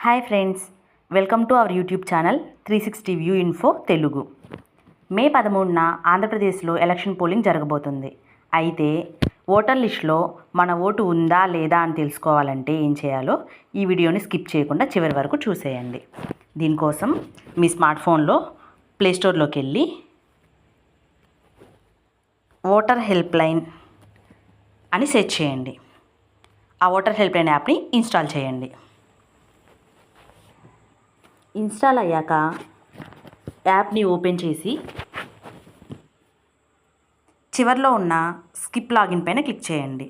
Hi friends, welcome to our YouTube channel 360 view info Telugu. May 13న ఆంధ్రప్రదేశ్లో election polling జరగబోతుంది. అయితే ఓటర్ లిస్టులో మన ఓటు ఉందా లేదా అని తెలుసుకోవాలంటే ఏం చేయాలో ఈ వీడియోని స్కిప్ చేయకుండా చివరి వరకు చూసేయండి. దీనికోసం మీ స్మార్ట్ ఫోన్లో ప్లేస్టోర్లోకి వెళ్ళి ఓటర్ హెల్ప్ లైన్ అని సెర్చ్ చేయండి. ఆ ఓటర్ హెల్ప్ లైన్ యాప్ని ఇన్స్టాల్ చేయండి. ఇన్స్టాల్ అయ్యాక యాప్ని ఓపెన్ చేసి చివర్లో ఉన్న స్కిప్ లాగిన్ పైన క్లిక్ చేయండి.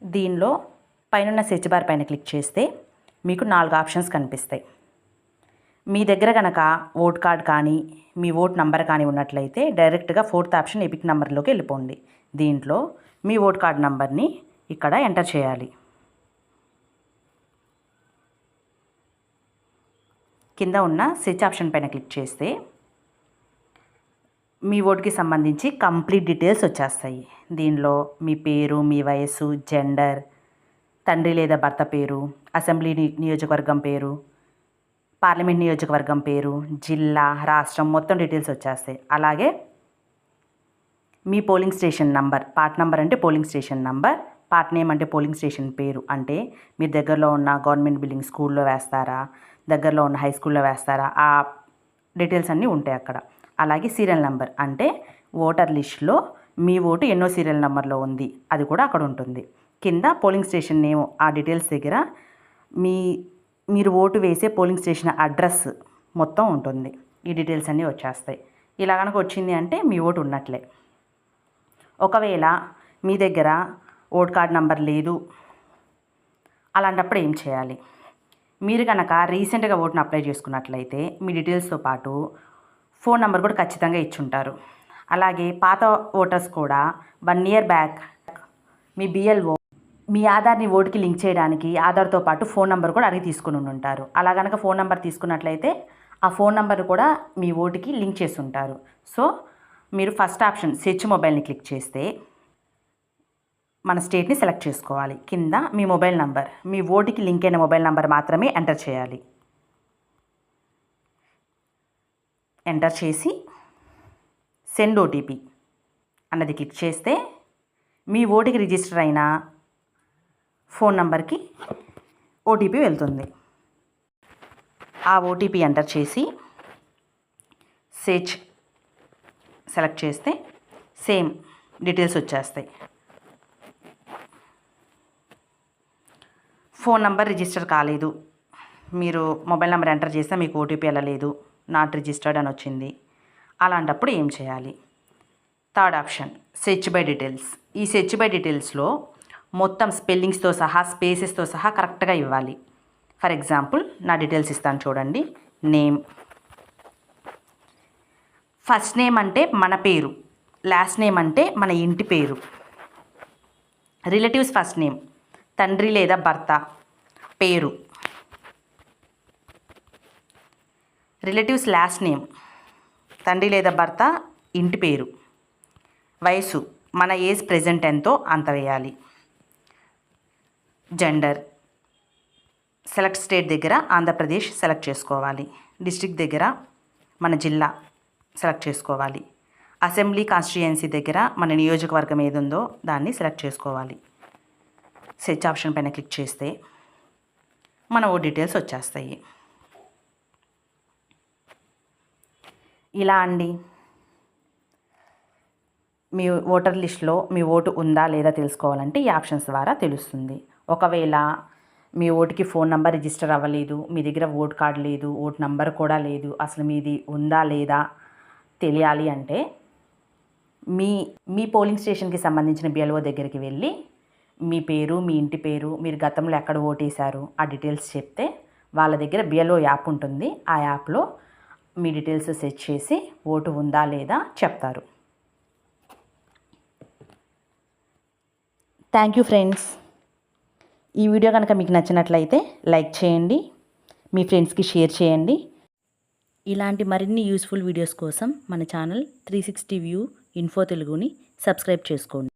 దీనిలో పైన సెర్చ్ బార్ పైన క్లిక్ చేస్తే మీకు 4 ఆప్షన్స్ కనిపిస్తాయి. మీ దగ్గర కనుక ఓట్ కార్డ్ కానీ మీ ఓట్ నంబర్ కానీ ఉన్నట్లయితే డైరెక్ట్గా 4th ఆప్షన్ ఎపిక్ నెంబర్లోకి వెళ్ళిపోండి. దీంట్లో మీ ఓట్ కార్డ్ నంబర్ని ఇక్కడ ఎంటర్ చేయాలి. కింద ఉన్న సెర్చ్ ఆప్షన్ పైన క్లిక్ చేస్తే మీ ఓటుకి సంబంధించి కంప్లీట్ డీటెయిల్స్ వచ్చేస్తాయి. దీనిలో మీ పేరు, మీ వయస్సు, జెండర్, తండ్రి లేదా భర్త పేరు, అసెంబ్లీ నియోజకవర్గం పేరు, పార్లమెంట్ నియోజకవర్గం పేరు, జిల్లా, రాష్ట్రం మొత్తం డీటెయిల్స్ వచ్చేస్తాయి. అలాగే మీ polling station number, part number అంటే polling station number, part name అంటే పోలింగ్ స్టేషన్ పేరు, అంటే మీ దగ్గరలో ఉన్న గవర్నమెంట్ బిల్డింగ్ స్కూల్లో వేస్తారా, దగ్గరలో ఉన్న హై స్కూల్లో వేస్తారా, ఆ డీటెయిల్స్ అన్నీ ఉంటాయి అక్కడ. అలాగే సీరియల్ నెంబర్ అంటే ఓటర్ లిస్టులో మీ ఓటు ఎన్నో సీరియల్ నెంబర్లో ఉంది అది కూడా అక్కడ ఉంటుంది. కింద పోలింగ్ స్టేషన్ నేమ్, ఆ డీటెయిల్స్ దగ్గర మీరు ఓటు వేసే పోలింగ్ స్టేషన్ అడ్రస్ మొత్తం ఉంటుంది. ఈ డీటెయిల్స్ అన్నీ వచ్చేస్తాయి. ఇలా కనుక వచ్చింది అంటే మీ ఓటు ఉన్నట్లే. ఒకవేళ మీ దగ్గర ఓట్ కార్డ్ నంబర్ లేదు, అలాంటప్పుడు ఏం చేయాలి? మీరు కనుక రీసెంట్గా ఓటును అప్లై చేసుకున్నట్లయితే మీ డీటెయిల్స్తో పాటు ఫోన్ నెంబర్ కూడా ఖచ్చితంగా ఇచ్చుంటారు. అలాగే పాత ఓటర్స్ కూడా 1 ఇయర్ బ్యాక్ మీ బిఎల్ఓ మీ ఆధార్ని ఓటుకి లింక్ చేయడానికి ఆధార్తో పాటు ఫోన్ నెంబర్ కూడా అడిగి తీసుకుని ఉంటారు. అలా కనుక ఫోన్ నెంబర్ తీసుకున్నట్లయితే ఆ ఫోన్ నెంబర్ కూడా మీ ఓటుకి లింక్ చేసి ఉంటారు. సో మీరు ఫస్ట్ ఆప్షన్ సెర్చ్ మొబైల్ని క్లిక్ చేస్తే మన స్టేట్ని సెలెక్ట్ చేసుకోవాలి. కింద మీ మొబైల్ నంబర్, మీ ఓటుకి లింక్ అయిన మొబైల్ నంబర్ మాత్రమే ఎంటర్ చేయాలి. ఎంటర్ చేసి సెండ్ ఓటీపీ అన్నది క్లిక్ చేస్తే మీ ఓటుకి రిజిస్టర్ అయిన ఫోన్ నంబర్కి ఓటీపీ వెళ్తుంది. ఆ ఓటీపీ ఎంటర్ చేసి సెర్చ్ సెలెక్ట్ చేస్తే సేమ్ డీటెయిల్స్ వచ్చేస్తాయి. ఫోన్ నంబర్ రిజిస్టర్ కాలేదు, మీరు మొబైల్ నెంబర్ ఎంటర్ చేస్తే మీకు ఓటీపీ వెళ్ళలేదు, నాట్ రిజిస్టర్డ్ అని వచ్చింది. అలాంటప్పుడు ఏం చేయాలి? Third option search by details. ఈ సెర్చ్ బై డీటెయిల్స్లో మొత్తం స్పెల్లింగ్స్తో సహా స్పేసెస్తో సహా కరెక్ట్గా ఇవ్వాలి. ఫర్ ఎగ్జాంపుల్ నా డీటెయిల్స్ ఇస్తాను చూడండి. నేమ్, ఫస్ట్ నేమ్ అంటే మన పేరు, లాస్ట్ నేమ్ అంటే మన ఇంటి పేరు, రిలేటివ్స్ ఫస్ట్ నేమ్ తండ్రి లేదా భర్త పేరు, రిలేటివ్స్ లాస్ట్ నేమ్ తండ్రి లేదా భర్త ఇంటి పేరు, వయసు మన ఏజ్ ప్రెజెంట్ ఎంతో అంత వేయాలి, జెండర్ సెలెక్ట్ స్టేట్ దగ్గర ఆంధ్రప్రదేశ్ సెలెక్ట్ చేసుకోవాలి, డిస్ట్రిక్ట్ దగ్గర మన జిల్లా సెలెక్ట్ చేసుకోవాలి, అసెంబ్లీ కాన్స్టిట్యుయెన్సీ దగ్గర మన నియోజకవర్గం ఏది ఉందో దాన్ని సెలెక్ట్ చేసుకోవాలి. సెర్చ్ ఆప్షన్ పైన క్లిక్ చేస్తే మన ఓ డీటెయిల్స్ వచ్చేస్తాయి. ఇలా అండి, మీ ఓటర్ లిస్ట్లో మీ ఓటు ఉందా లేదా తెలుసుకోవాలంటే ఈ ఆప్షన్స్ ద్వారా తెలుస్తుంది. ఒకవేళ మీ ఓటుకి ఫోన్ నెంబర్ రిజిస్టర్ అవ్వలేదు, మీ దగ్గర ఓట్ కార్డ్ లేదు, ఓట్ నెంబర్ కూడా లేదు, అసలు మీది ఉందా లేదా తెలియాలి అంటే మీ పోలింగ్ స్టేషన్కి సంబంధించిన బిఎల్ఓ దగ్గరికి వెళ్ళి మీ పేరు, మీ ఇంటి పేరు, మీరు గతంలో ఎక్కడ ఓటేశారు ఆ డీటెయిల్స్ చెప్తే వాళ్ళ దగ్గర బిఎల్ఓ యాప్ ఉంటుంది. ఆ యాప్లో మీ డీటెయిల్స్ సెర్చ్ చేసి ఓటు ఉందా లేదా చెప్తారు. Thank you friends. ఈ వీడియో కనుక మీకు నచ్చినట్లయితే లైక్ చేయండి, మీ ఫ్రెండ్స్కి షేర్ చేయండి. ఇలాంటి మరిన్ని యూస్ఫుల్ వీడియోస్ కోసం మన ఛానల్ 360 వ్యూ ఇన్ఫో తెలుగుని సబ్స్క్రైబ్ చేసుకోండి.